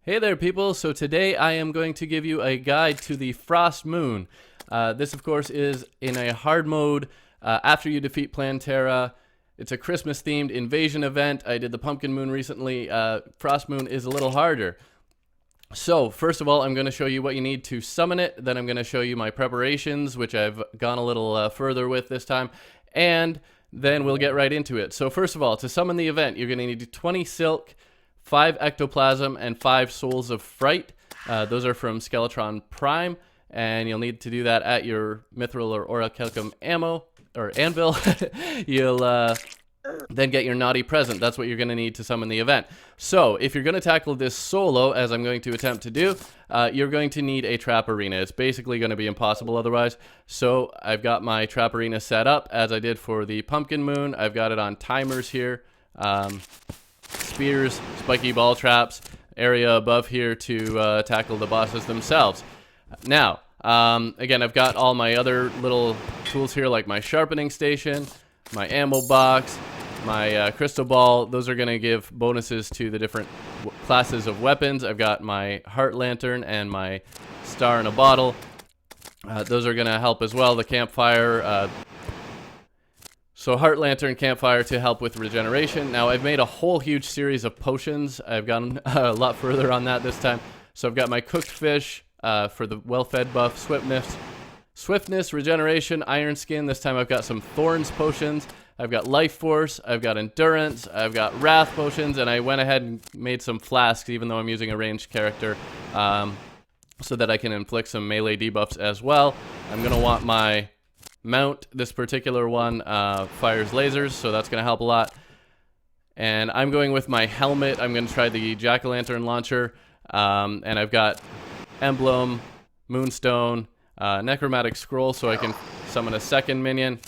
Hey there people, so today I am going to give you a guide to the Frost Moon. This of course is in a hard mode after you defeat Plantera. It's a Christmas themed invasion event. I did the Pumpkin Moon recently. Frost Moon is a little harder. So first of all, I'm going to show you what you need to summon it. Then I'm going to show you my preparations, which I've gone a little further with this time. And then we'll get right into it. So first of all, to summon the event, you're going to need 20 silk, 5 ectoplasm, and 5 souls of fright. Those are from Skeletron Prime, and you'll need to do that at your mithril or orichalcum anvil. You'll then get your naughty present. That's what you're going to need to summon the event. So if you're going to tackle this solo, as I'm going to attempt to do, you're going to need a trap arena. It's basically going to be impossible otherwise. So I've got my trap arena set up as I did for the Pumpkin Moon. I've got it on timers here. Spears, spiky ball traps, area above here to tackle the bosses themselves. Now, again, I've got all my other little tools here, like my sharpening station, my ammo box, my crystal ball. Those are going to give bonuses to the different classes of weapons. I've got my heart lantern and my star in a bottle. Those are going to help as well. The campfire. So heart lantern, campfire to help with regeneration. Now I've made a whole huge series of potions. I've gone a lot further on that this time. So I've got my cooked fish for the well-fed buff, swiftness, regeneration, iron skin. This time I've got some thorns potions. I've got life force. I've got endurance. I've got wrath potions, and I went ahead and made some flasks, even though I'm using a ranged character, so that I can inflict some melee debuffs as well. I'm gonna want my mount. This particular one fires lasers, so that's going to help a lot. And I'm going with my helmet. I'm going to try the jack-o'-lantern launcher. And I've got emblem, moonstone, necromantic scroll, so I can summon a second minion.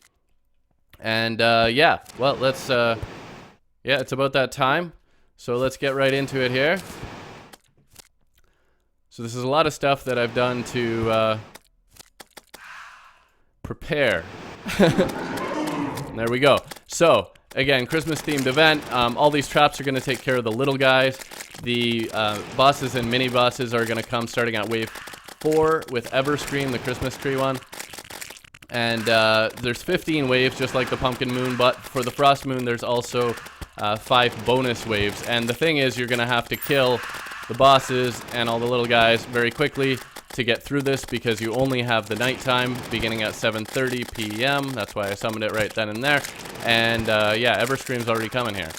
And yeah, well, let's yeah, it's about that time, so let's get right into it here. So this is a lot of stuff that I've done to prepare. There we go. So again, Christmas themed event. All these traps are going to take care of the little guys. The bosses and mini bosses are going to come starting at wave 4 with Everscream, the Christmas tree one. And there's 15 waves, just like the Pumpkin Moon, but for the Frost Moon there's also 5 bonus waves. And the thing is, you're going to have to kill the bosses and all the little guys very quickly to get through this, because you only have the nighttime beginning at 7:30 p.m. That's why I summoned it right then and there. And yeah, Everscream's already coming here.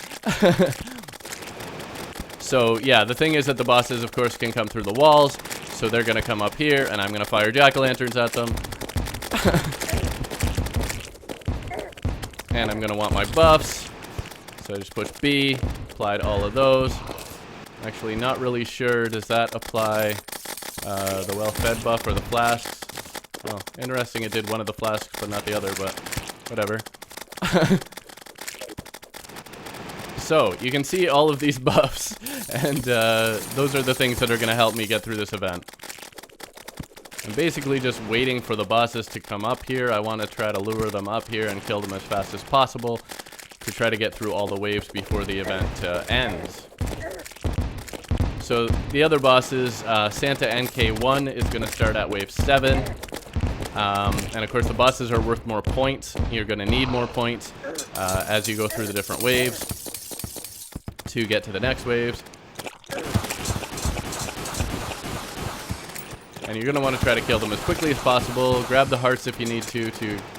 So yeah, the thing is that the bosses, of course, can come through the walls, so they're going to come up here, and I'm going to fire jack-o'-lanterns at them. And I'm going to want my buffs, so I just push B, applied all of those. Actually, not really sure, does that apply the well-fed buff or the flasks? Oh, interesting, it did one of the flasks but not the other, but whatever. So, you can see all of these buffs, and those are the things that are going to help me get through this event. I'm basically just waiting for the bosses to come up here. I want to try to lure them up here and kill them as fast as possible to try to get through all the waves before the event ends. So the other bosses, Santa NK1 is going to start at wave 7. And of course the bosses are worth more points. You're going to need more points as you go through the different waves to get to the next waves. And you're going to want to try to kill them as quickly as possible. Grab the hearts if you need to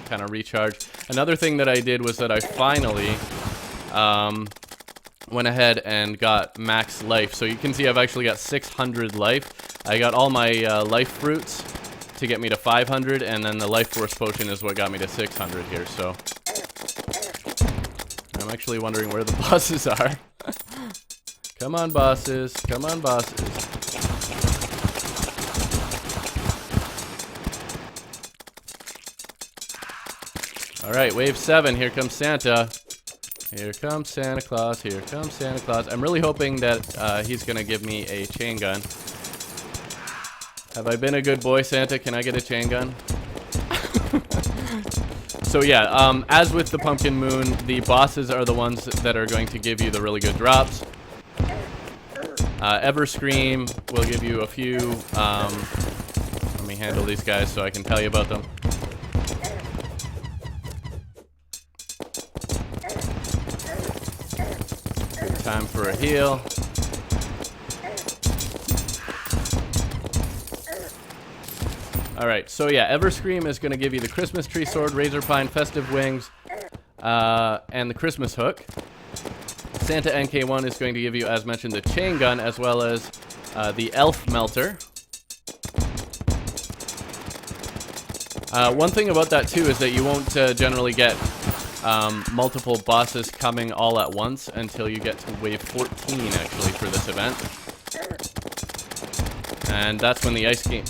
kind of recharge. Another thing that I did was that I finally went ahead and got max life. So you can see I've actually got 600 life. I got all my life fruits to get me to 500, and then the life force potion is what got me to 600 here. So I'm actually wondering where the bosses are. Come on, bosses. Come on, bosses. All right, wave 7. Here comes Santa. Here comes Santa Claus, here comes Santa Claus. I'm really hoping that he's going to give me a chain gun. Have I been a good boy, Santa? Can I get a chain gun? So yeah, as with the Pumpkin Moon, the bosses are the ones that are going to give you the really good drops. Everscream will give you a few. Let me handle these guys so I can tell you about them. Time for a heal. Alright, so yeah, Everscream is going to give you the Christmas Tree Sword, Razor Pine, Festive Wings, and the Christmas Hook. Santa NK1 is going to give you, as mentioned, the Chain Gun, as well as the Elf Melter. One thing about that, too, is that you won't generally get multiple bosses coming all at once until you get to wave 14, actually, for this event. And that's when the Ice Queen,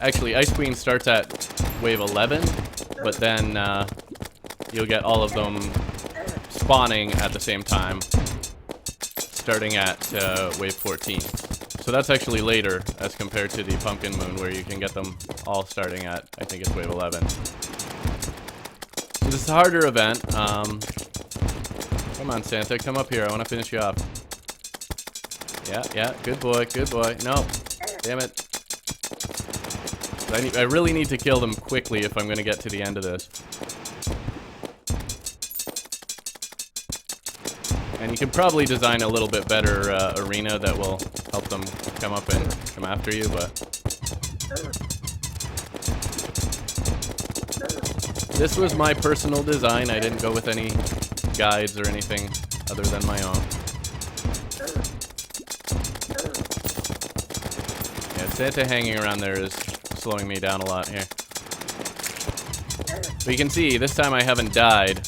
actually, Ice Queen starts at wave 11, but then you'll get all of them spawning at the same time, starting at wave 14. So that's actually later as compared to the Pumpkin Moon, where you can get them all starting at, I think it's wave 11. So this is a harder event. Come on, Santa, come up here. I want to finish you off. Yeah, good boy, good boy. No, damn it. I really need to kill them quickly if I'm going to get to the end of this. And you can probably design a little bit better arena that will help them come up and come after you, but this was my personal design. I didn't go with any guides or anything other than my own. Yeah, Santa hanging around there is slowing me down a lot here. But you can see, this time I haven't died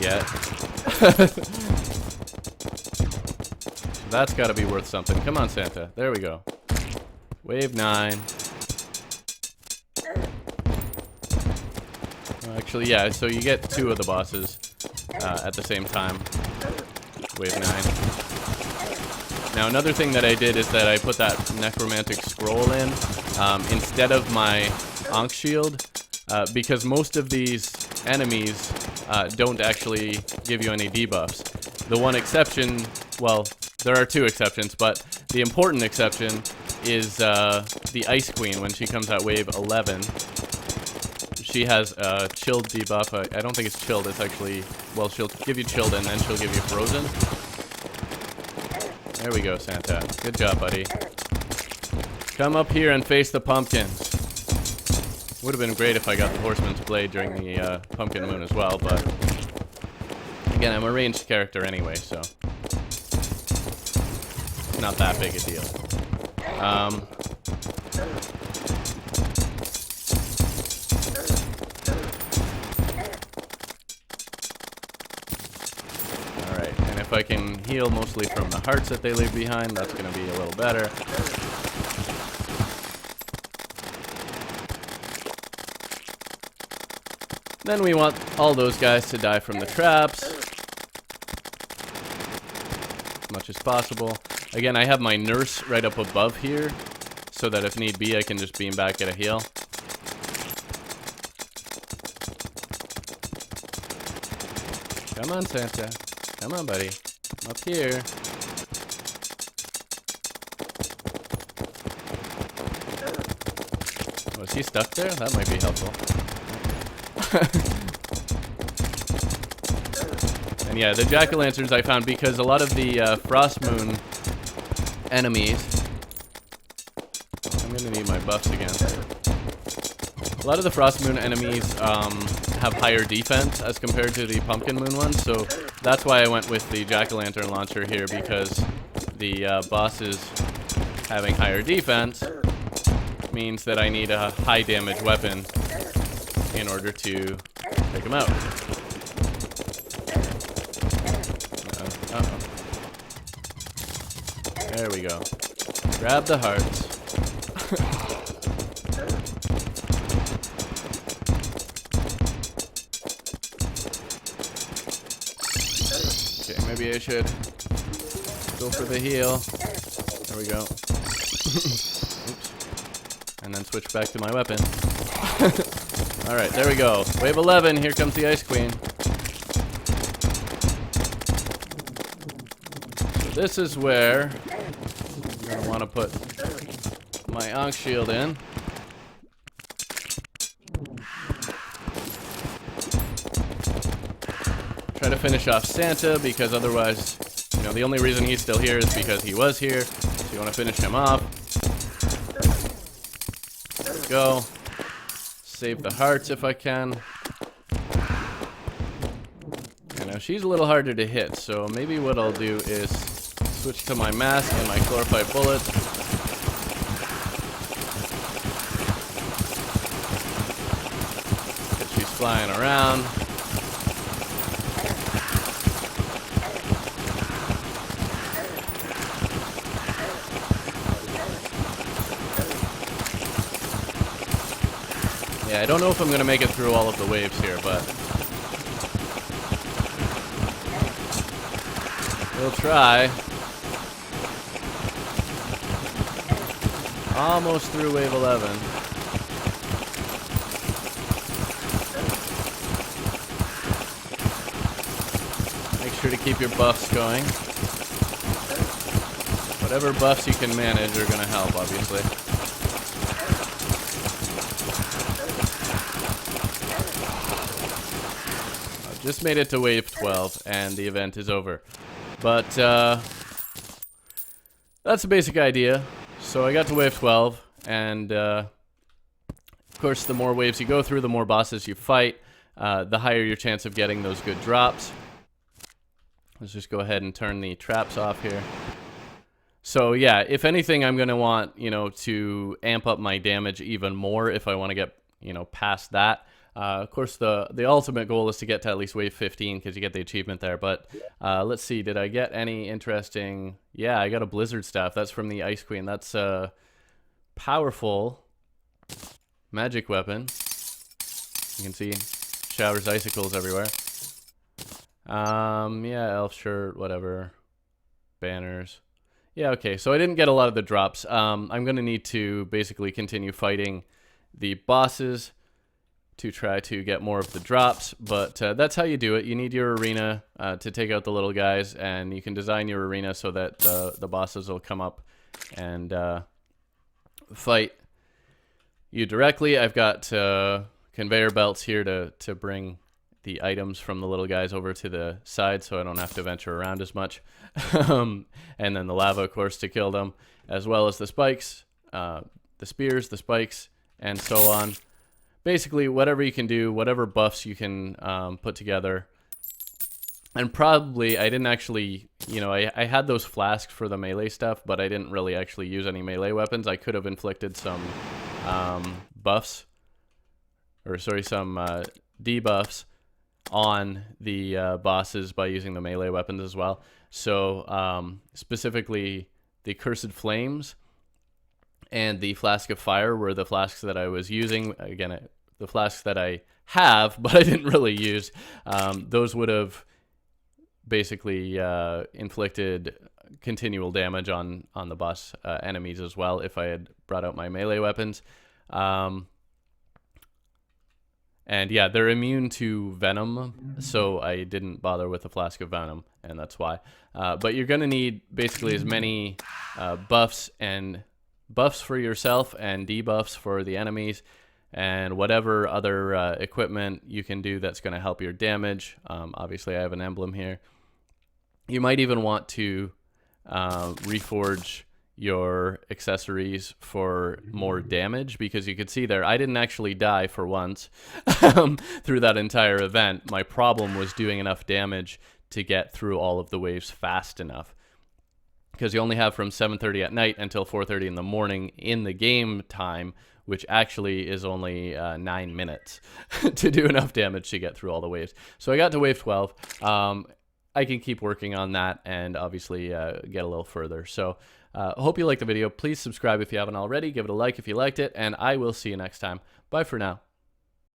yet. That's gotta be worth something. Come on, Santa. There we go. Wave 9. Actually, yeah, so you get 2 of the bosses at the same time. Wave 9. Now, another thing that I did is that I put that necromantic scroll in instead of my Ankh shield, because most of these enemies don't actually give you any debuffs. The one exception, well, there are 2 exceptions, but the important exception is the Ice Queen. When she comes at wave 11, she has a chilled debuff. I don't think it's chilled, it's actually, well, she'll give you chilled and then she'll give you frozen. There we go, Santa. Good job, buddy. Come up here and face the pumpkins. Would have been great if I got the Horseman's Blade during the Pumpkin Moon as well, but again, I'm a ranged character anyway, so it's not that big a deal. Alright, and if I can heal mostly from the hearts that they leave behind, that's going to be a little better. Then we want all those guys to die from the traps as much as possible. Again, I have my nurse right up above here, so that if need be, I can just beam back, get a heal. Come on, Santa. Come on, buddy. Up here. Oh, is he stuck there? That might be helpful. And yeah, the jack-o'-lanterns I found, because a lot of the Frost Moon enemies... I'm gonna need my buffs again. A lot of the Frost Moon enemies have higher defense as compared to the Pumpkin Moon ones, so that's why I went with the jack-o'-lantern launcher here, because the bosses having higher defense means that I need a high damage weapon in order to take them out. Uh-oh. There we go. Grab the hearts. Okay, maybe I should go for the heal. There we go. Oops. And then switch back to my weapon. Alright, there we go. Wave 11, here comes the Ice Queen. So this is where I'm want to put my Ankh shield in. Try to finish off Santa, because otherwise, you know, the only reason he's still here is because he was here. So you want to finish him off. There we go. Save the hearts if I can. You know, she's a little harder to hit, so maybe what I'll do is switch to my mask and my chlorophyte bullets. She's flying around. Yeah, I don't know if I'm going to make it through all of the waves here, but we'll try. Almost through wave 11. Make sure to keep your buffs going. Whatever buffs you can manage are going to help, obviously. Just made it to wave 12 and the event is over. But that's the basic idea. So I got to wave 12 and of course the more waves you go through, the more bosses you fight, the higher your chance of getting those good drops. Let's just go ahead and turn the traps off here. So yeah, if anything, I'm going to want, you know, to amp up my damage even more if I want to get, you know, past that. Of course, the ultimate goal is to get to at least wave 15 because you get the achievement there. But let's see, did I get any interesting... Yeah, I got a blizzard staff. That's from the Ice Queen. That's a powerful magic weapon. You can see showers icicles everywhere. Yeah, elf shirt, whatever. Banners. Yeah, okay, so I didn't get a lot of the drops. I'm going to need to basically continue fighting the bosses to try to get more of the drops, but that's how you do it. You need your arena to take out the little guys, and you can design your arena so that the bosses will come up and fight you directly. I've got conveyor belts here to bring the items from the little guys over to the side so I don't have to venture around as much. And then the lava, of course, to kill them, as well as the spikes, the spears, the spikes, and so on. Basically, whatever you can do, whatever buffs you can put together. And probably, I didn't actually, you know, I had those flasks for the melee stuff, but I didn't really actually use any melee weapons. I could have inflicted some buffs, or sorry, some debuffs on the bosses by using the melee weapons as well. So, specifically, the Cursed Flames and the Flask of Fire were the flasks that I was using. Again, the flasks that I have, but I didn't really use. Those would have basically inflicted continual damage on the boss enemies as well if I had brought out my melee weapons. And yeah, they're immune to venom, so I didn't bother with the Flask of Venom, and that's why. But you're going to need basically as many buffs for yourself and debuffs for the enemies, and whatever other equipment you can do that's going to help your damage. Obviously, I have an emblem here. You might even want to reforge your accessories for more damage, because you could see there, I didn't actually die for once through that entire event. My problem was doing enough damage to get through all of the waves fast enough, because you only have from 7:30 at night until 4:30 in the morning in the game time, which actually is only 9 minutes to do enough damage to get through all the waves. So I got to wave 12. I can keep working on that and obviously get a little further. So hope you liked the video. Please subscribe if you haven't already. Give it a like if you liked it, and I will see you next time. Bye for now.